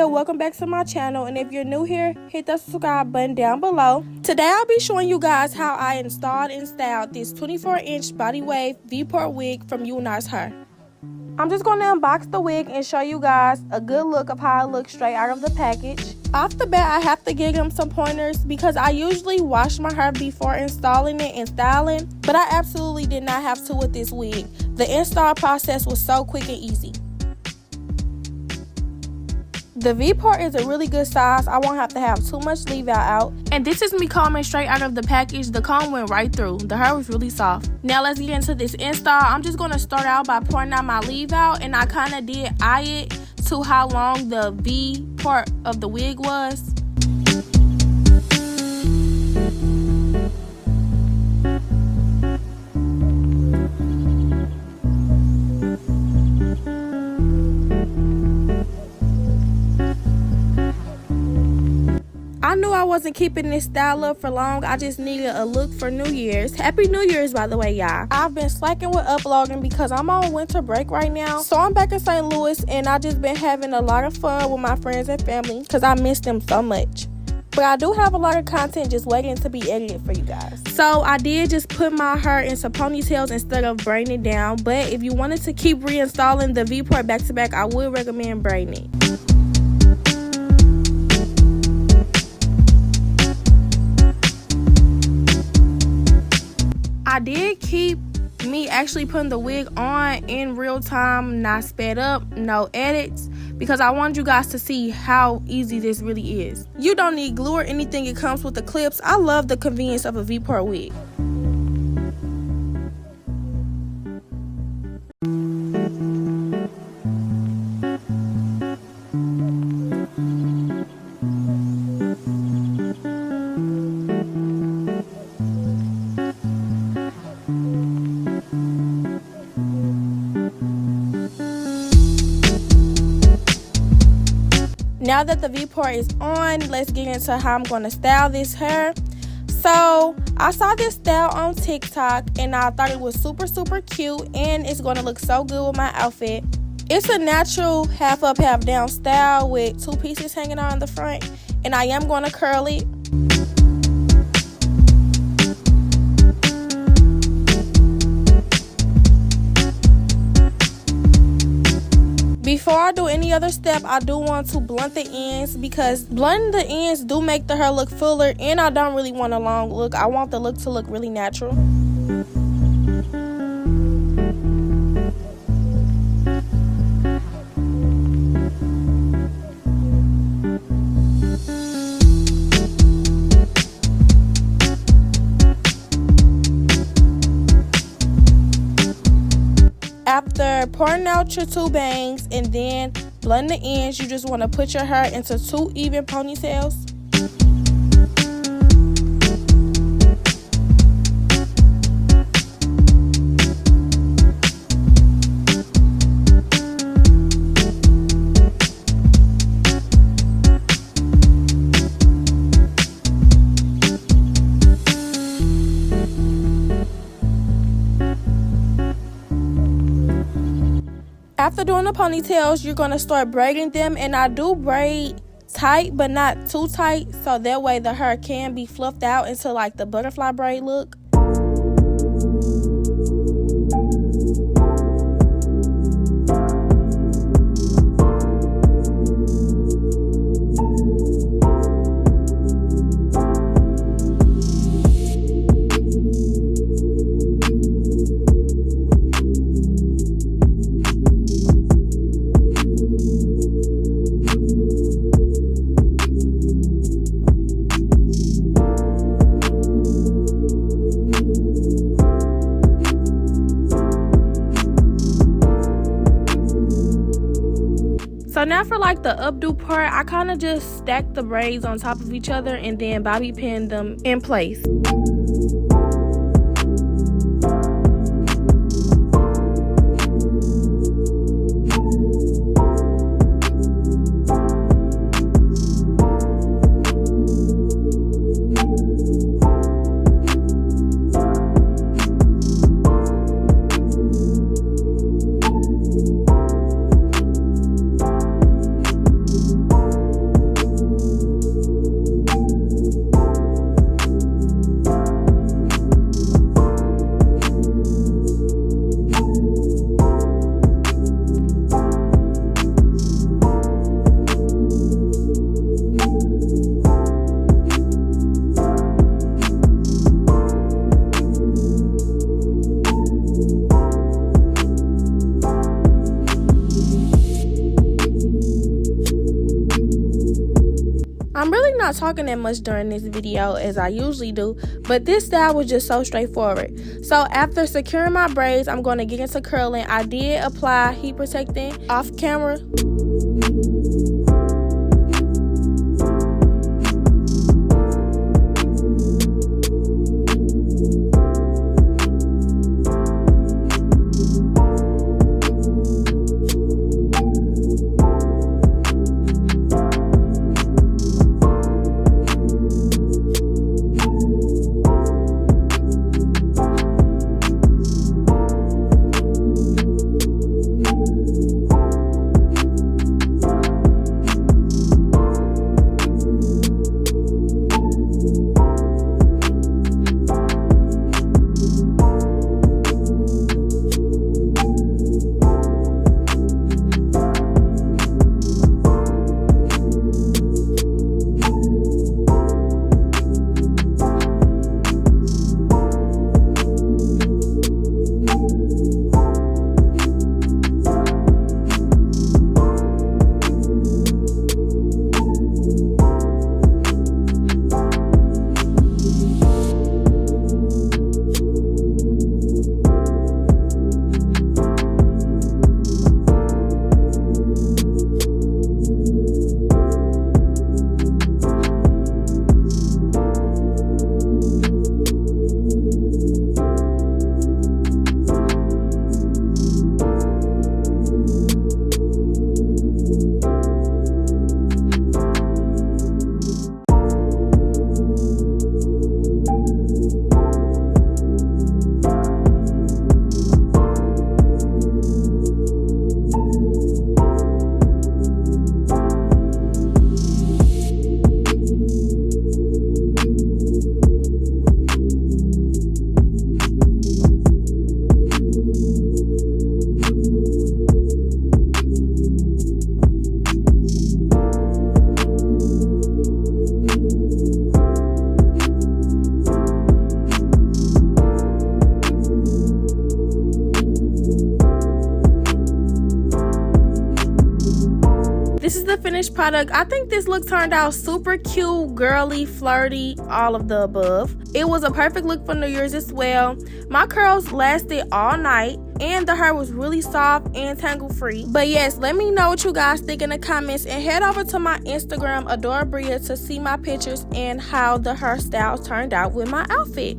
good? Welcome back to my channel, and if you're new here, hit the subscribe button down below. Today I'll be showing you guys how I installed and styled this 24-inch body wave V-port wig from UNiceHair. I'm just going to unbox the wig and show you guys a good look of how it looks straight out of the package. Off the bat, I have to give them some pointers because I usually wash my hair before installing it and styling, but I absolutely did not have to with this wig. The install process was so quick and easy. The V-port is a really good size. I won't have to have too much Leaveout out. And this is me combing straight out of the package. The comb went right through. The hair was really soft. Now let's get into this install. I'm just going to start out by pouring out my Leaveout, and I kind of did eye it to how long the V part of the wig was. I knew I wasn't keeping this style up for long. I just needed a look for New Year's. Happy New Year's, by the way, y'all. I've been slacking with uploading because I'm on winter break right now. So I'm back in St. Louis, and I just been having a lot of fun with my friends and family because I miss them so much. But I do have a lot of content just waiting to be edited for you guys. So I did just put my hair in some ponytails instead of braiding it down. But if you wanted to keep reinstalling the V-port back to back, I would recommend braiding it. I did keep me actually putting the wig on in real time, not sped up, no edits, because I wanted you guys to see how easy this really is. You don't need glue or anything, it comes with the clips. I love the convenience of a V-port wig. Now that the V-port is on, let's get into how I'm going to style this hair. So I saw this style on TikTok and I thought it was super cute, and it's going to look so good with my outfit. It's a natural half up half down style with two pieces hanging on the front, and I am going to curl it. Before I do any other step, I do want to blunt the ends because blunting the ends do make the hair look fuller, and I don't really want a long look. I want the look to look really natural. After pouring out your two bangs and then blunting the ends, you just want to put your hair into two even ponytails. After doing the ponytails, you're going to start braiding them, and I do braid tight but not too tight, so that way the hair can be fluffed out into like the butterfly braid look. So now for like the updo part, I kind of just stack the braids on top of each other and then bobby pin them in place. not talking that much during this video as I usually do, but this style was just so straightforward. So after securing my braids, I'm going to get into curling. I did apply heat protectant off camera. This is the finished product. I think this look turned out super cute, girly, flirty, all of the above. It was a perfect look for New Year's as well. My curls lasted all night and the hair was really soft and tangle free. But yes, let me know what you guys think in the comments, and head over to my Instagram, Adora Bria, to see my pictures and how the hairstyle turned out with my outfit.